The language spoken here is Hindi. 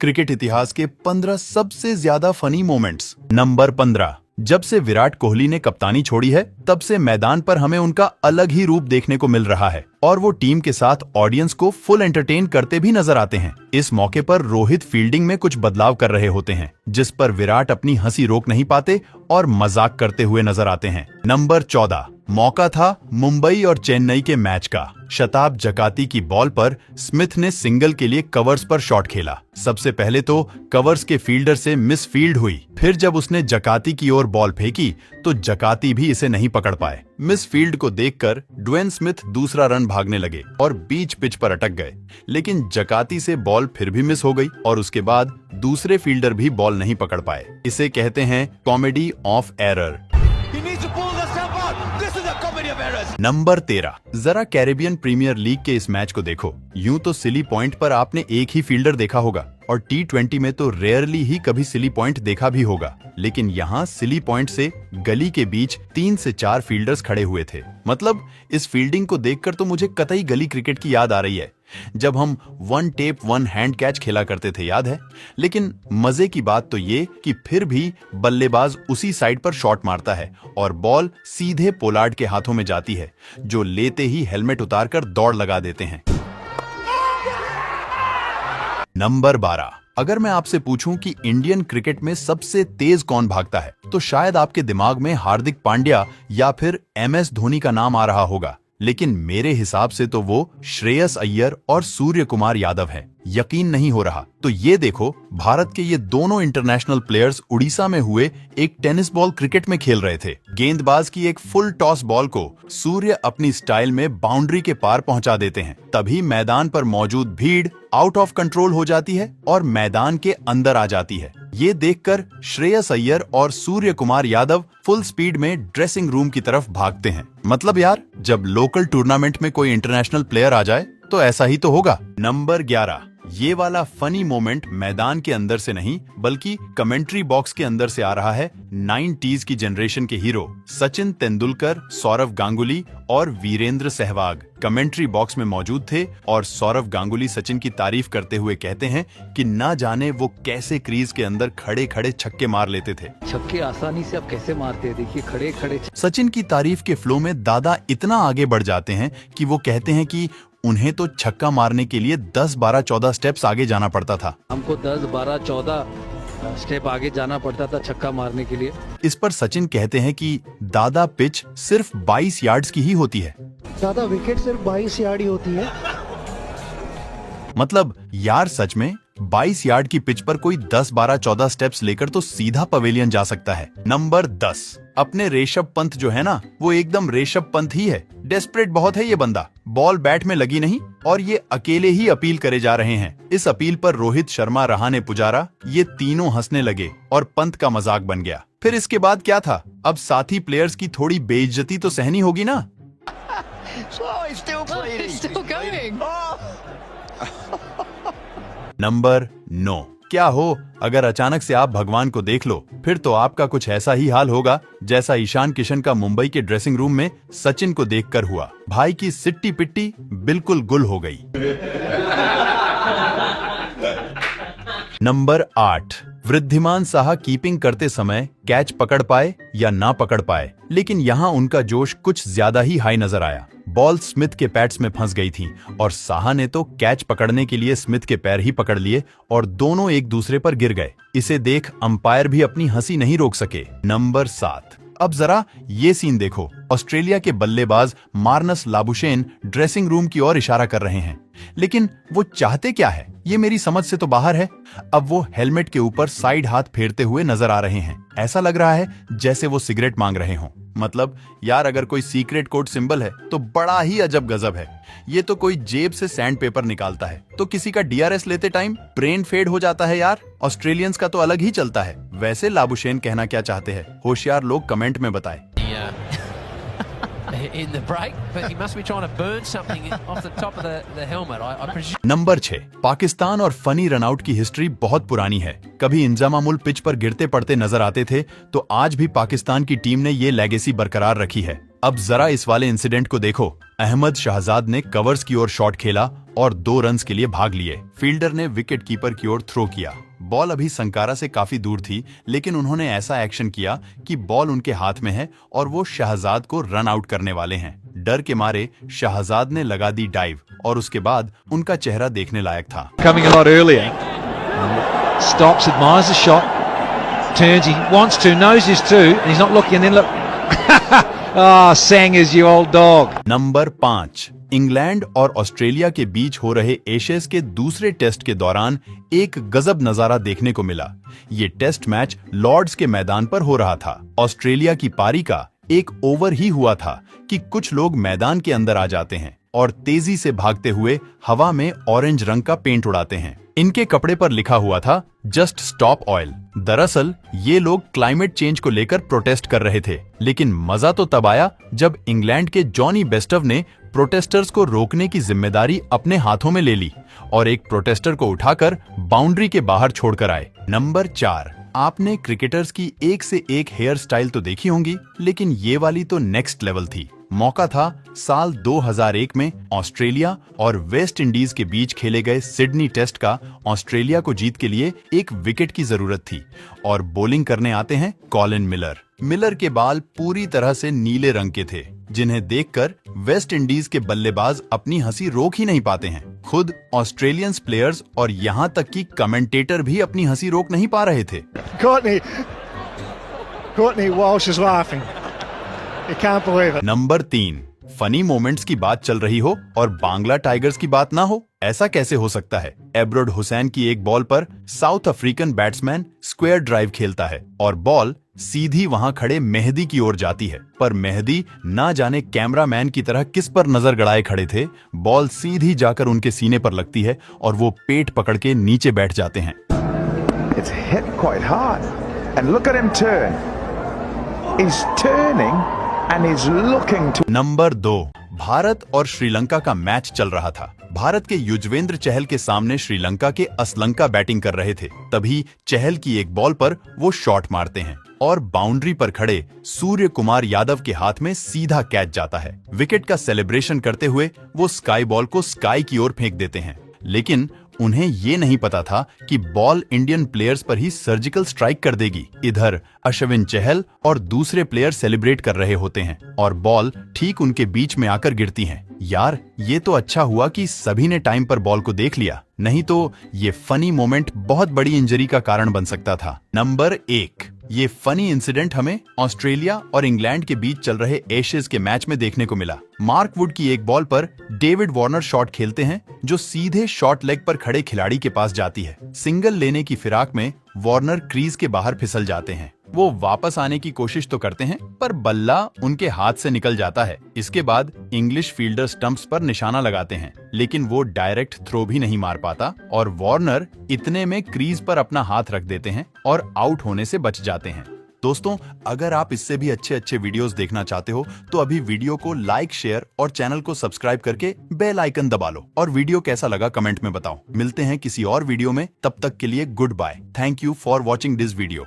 क्रिकेट इतिहास के 15 सबसे ज्यादा फनी मोमेंट्स। नंबर 15। जब से विराट कोहली ने कप्तानी छोड़ी है तब से मैदान पर हमें उनका अलग ही रूप देखने को मिल रहा है और वो टीम के साथ ऑडियंस को फुल एंटरटेन करते भी नजर आते हैं। इस मौके पर रोहित फील्डिंग में कुछ बदलाव कर रहे होते हैं जिस पर विराट अपनी हंसी रोक नहीं पाते और मजाक करते हुए नजर आते हैं। नंबर 14। मौका था मुंबई और चेन्नई के मैच का। शताब जकाती की बॉल पर स्मिथ ने सिंगल के लिए कवर्स पर शॉट खेला। सबसे पहले तो कवर्स के फील्डर से मिस फील्ड हुई, फिर जब उसने जकाती की ओर बॉल फेंकी तो जकाती भी इसे नहीं पकड़ पाए। मिस फील्ड को देखकर ड्वेन स्मिथ दूसरा रन भागने लगे और बीच पिच पर अटक गए, लेकिन जकाती से बॉल फिर भी मिस हो गई और उसके बाद दूसरे फील्डर भी बॉल नहीं पकड़ पाए। इसे कहते हैं कॉमेडी ऑफ एरर। नंबर 13। जरा कैरेबियन प्रीमियर लीग के इस मैच को देखो। यूं तो सिली पॉइंट पर आपने एक ही फील्डर देखा होगा और T20 में तो रेयरली ही कभी सिली पॉइंट देखा भी होगा, लेकिन यहाँ सिली पॉइंट से गली के बीच 3 से 4 फील्डर्स खड़े हुए थे। मतलब इस फील्डिंग को देखकर तो मुझे कतई गली क्रिकेट की याद आ रही है, जब हम 1 टेप 1 हैंड कैच खेला करते थे, याद है। लेकिन मजे की बात तो ये कि फिर भी बल्लेबाज उसी साइड पर शॉट मारता है और बॉल सीधे पोलार्ड के हाथों में जाती है, जो लेते ही हेलमेट उतारकर दौड़ लगा देते हैं। नंबर 12। अगर मैं आपसे पूछूं कि इंडियन क्रिकेट में सबसे तेज कौन भागता है तो शायद आपके दिमाग में हार्दिक पांड्या या फिर MS धोनी का नाम आ रहा होगा, लेकिन मेरे हिसाब से तो वो श्रेयस अय्यर और सूर्य कुमार यादव है। यकीन नहीं हो रहा तो ये देखो, भारत के ये दोनों इंटरनेशनल प्लेयर्स उड़ीसा में हुए एक टेनिस बॉल क्रिकेट में खेल रहे थे। गेंदबाज की एक फुल टॉस बॉल को सूर्य अपनी स्टाइल में बाउंड्री के पार पहुंचा देते हैं। तभी मैदान पर मौजूद भीड़ आउट ऑफ कंट्रोल हो जाती है और मैदान के अंदर आ जाती है। ये देखकर श्रेयस अय्यर और सूर्य कुमार यादव फुल स्पीड में ड्रेसिंग रूम की तरफ भागते हैं। मतलब यार, जब लोकल टूर्नामेंट में कोई इंटरनेशनल प्लेयर आ जाए तो ऐसा ही तो होगा। नंबर 11। ये वाला फनी मोमेंट मैदान के अंदर से नहीं बल्कि कमेंट्री बॉक्स के अंदर से आ रहा है। 90s की जनरेशन के हीरो सचिन तेंदुलकर, सौरव गांगुली और वीरेंद्र सहवाग कमेंट्री बॉक्स में मौजूद थे और सौरव गांगुली सचिन की तारीफ करते हुए कहते हैं कि ना जाने वो कैसे क्रीज के अंदर खड़े खड़े छक्के मार लेते थे। छक्के आसानी से आप कैसे मारते हैं, देखिए खड़े खड़े। सचिन की तारीफ के फ्लो में दादा इतना आगे बढ़ जाते हैं कि वो कहते हैं कि उन्हें तो छक्का मारने के लिए 10, 12, 14 स्टेप्स आगे जाना पड़ता था। हमको 10, 12, 14 स्टेप आगे जाना पड़ता था छक्का मारने के लिए। इस पर सचिन कहते हैं कि दादा पिच सिर्फ 22 यार्ड्स की ही होती है। दादा विकेट सिर्फ 22 यार्ड ही होती है। मतलब यार सच में 22 यार्ड की पिच पर कोई 10, 12, 14 स्टेप्स लेकर तो सीधा पवेलियन जा सकता है। नंबर 10। अपने ऋषभ पंत जो है ना, वो एकदम ऋषभ पंत ही है। डेस्परेट बहुत है ये बंदा। बॉल बैट में लगी नहीं और ये अकेले ही अपील करे जा रहे हैं। इस अपील पर रोहित शर्मा, रहाणे, पुजारा ये तीनों हंसने लगे और पंत का मजाक बन गया। फिर इसके बाद क्या था? अब साथी प्लेयर्स की थोड़ी बेइज्जती तो सहनी होगी ना। नंबर 9। क्या हो, अगर अचानक से आप भगवान को देख लो फिर तो आपका कुछ ऐसा ही हाल होगा जैसा ईशान किशन का मुंबई के ड्रेसिंग रूम में सचिन को देखकर हुआ। भाई की सिट्टी पिट्टी बिल्कुल गुल हो गई। नंबर 8। वृद्धिमान साहा कीपिंग करते समय कैच पकड़ पाए या ना पकड़ पाए, लेकिन यहाँ उनका जोश कुछ ज्यादा ही हाई नजर आया। बॉल स्मिथ के पैड्स में फंस गई थी और साहा ने तो कैच पकड़ने के लिए स्मिथ के पैर ही पकड़ लिए और दोनों एक दूसरे पर गिर गए। इसे देख अंपायर भी अपनी हंसी नहीं रोक सके। नंबर 7। अब जरा ये सीन देखो। ऑस्ट्रेलिया के बल्लेबाज मार्नस लाबुशेन ड्रेसिंग रूम की ओर इशारा कर रहे हैं, लेकिन वो चाहते क्या है ये मेरी समझ से तो बाहर है। अब वो हेलमेट के ऊपर साइड हाथ फेरते हुए नजर आ रहे हैं। ऐसा लग रहा है जैसे वो सिगरेट मांग रहे हों। मतलब यार, अगर कोई सीक्रेट कोड सिंबल है तो बड़ा ही अजब गजब है। ये तो कोई जेब से सैंड पेपर निकालता है तो किसी का DRS लेते टाइम ब्रेन फेड हो जाता है यार। ऑस्ट्रेलियंस का तो अलग ही चलता है। वैसे लाबुशेन कहना क्या चाहते हैं, होशियार लोग कमेंट में बताएं। In the break, but he must be trying to burn something off the top of the helmet. I presume. Number 6। Pakistan और फनी रनआउट की हिस्ट्री बहुत पुरानी है। कभी इंजामामुल पिच पर गिरते पड़ते नजर आते थे तो आज भी पाकिस्तान की टीम ने ये लेगेसी बरकरार रखी है। अब जरा इस वाले इंसिडेंट को देखो। अहमद शहजाद ने कवर्स की ओर शॉट खेला और 2 रन्स के लिए भाग लिए। फील्डर ने विकेट कीपर की ओर थ्रो किया। बॉल अभी संकारा से काफी दूर थी, लेकिन उन्होंने ऐसा एक्शन किया कि बॉल उनके हाथ में है और वो शहजाद को रन आउट करने वाले हैं। डर के मारे शहजाद ने लगा दी डाइव और उसके बाद उनका चेहरा देखने लायक था। Coming a lot earlier. Stops, admires the shot. Turns, he wants to, knows his to, and he's not looking, and then look. Ah, sang as you old dog. Number 5, England और ऑस्ट्रेलिया के बीच हो रहे एशेज के दूसरे टेस्ट के दौरान एक गजब नजारा देखने को मिला। ये टेस्ट मैच लॉर्ड्स के मैदान पर हो रहा था। ऑस्ट्रेलिया की पारी का एक ओवर ही हुआ था कि कुछ लोग मैदान के अंदर आ जाते हैं और तेजी से भागते हुए हवा में ऑरेंज रंग का पेंट उड़ाते हैं। इनके कपड़े पर लिखा हुआ था जस्ट स्टॉप ऑयल। दरअसल ये लोग क्लाइमेट चेंज को लेकर प्रोटेस्ट कर रहे थे, लेकिन मजा तो तब आया जब इंग्लैंड के जॉनी बेस्टव ने प्रोटेस्टर्स को रोकने की जिम्मेदारी अपने हाथों में ले ली और एक प्रोटेस्टर को उठाकर बाउंड्री के बाहर छोड़कर आए। नंबर 4, आपने क्रिकेटर्स की एक से एक हेयर स्टाइल तो देखी होंगी, लेकिन ये वाली तो नेक्स्ट लेवल थी। मौका था साल 2001 में ऑस्ट्रेलिया और वेस्ट इंडीज के बीच खेले गए सिडनी टेस्ट का। ऑस्ट्रेलिया को जीत के लिए एक विकेट की जरूरत थी और बॉलिंग करने आते हैं कॉलिन मिलर। मिलर के बाल पूरी तरह से नीले रंग के थे, जिन्हें देखकर वेस्ट इंडीज के बल्लेबाज अपनी हंसी रोक ही नहीं पाते हैं। खुद ऑस्ट्रेलियंस प्लेयर्स और यहाँ तक कि कमेंटेटर भी अपनी हंसी रोक नहीं पा रहे थे। Courtney Walsh is laughing. You can't believe it. Number 3, funny moments की बात चल रही हो और बांग्ला टाइगर्स की बात ना हो, ऐसा कैसे हो सकता है। एब्रोड हुसैन की एक बॉल पर south African batsman square drive खेलता है और बॉल सीधी वहां खड़े मेहदी की ओर जाती है, पर मेहदी ना जाने कैमरामैन की तरह किस पर नजर गड़ाए खड़े थे। बॉल सीधी जाकर उनके सीने पर लगती है और वो पेट पकड़ के नीचे बैठ जाते हैं। It's hit quite hard. And look at him turn. He's turning and he's looking to... number 2, Bharat और श्रीलंका का मैच चल रहा था। भारत के युजवेंद्र चहल के सामने श्रीलंका के असलंका बैटिंग कर रहे थे। तभी चहल की एक बॉल पर वो शॉट मारते हैं और बाउंड्री पर खड़े सूर्य कुमार यादव के हाथ में सीधा कैच जाता है। विकेट का सेलिब्रेशन करते हुए वो स्काई बॉल को स्काई की ओर फेंक देते हैं, लेकिन उन्हें ये नहीं पता था कि बॉल इंडियन प्लेयर्स पर ही सर्जिकल स्ट्राइक कर देगी। इधर अश्विन चहल और दूसरे प्लेयर सेलिब्रेट कर रहे होते हैं और बॉल ठीक उनके बीच में आकर गिरती है। यार, ये तो अच्छा हुआ कि सभी ने टाइम पर बॉल को देख लिया, नहीं तो ये फनी मोमेंट बहुत बड़ी इंजरी का कारण बन सकता था। नंबर 1, ये फनी इंसिडेंट हमें ऑस्ट्रेलिया और इंग्लैंड के बीच चल रहे एशेज के मैच में देखने को मिला। मार्क वुड की एक बॉल पर डेविड वार्नर शॉट खेलते हैं जो सीधे शॉर्ट लेग पर खड़े खिलाड़ी के पास जाती है। सिंगल लेने की फिराक में वार्नर क्रीज के बाहर फिसल जाते हैं। वो वापस आने की कोशिश तो करते हैं, पर बल्ला उनके हाथ से निकल जाता है। इसके बाद इंग्लिश फील्डर स्टंप्स पर निशाना लगाते हैं, लेकिन वो डायरेक्ट थ्रो भी नहीं मार पाता और वार्नर इतने में क्रीज पर अपना हाथ रख देते हैं और आउट होने से बच जाते हैं। दोस्तों, अगर आप इससे भी अच्छे वीडियोस देखना चाहते हो तो अभी वीडियो को लाइक, शेयर और चैनल को सब्सक्राइब करके बेल आइकन दबा लो और वीडियो कैसा लगा कमेंट में बताओ। मिलते हैं किसी और वीडियो में, तब तक के लिए goodbye. Thank you for watching this video.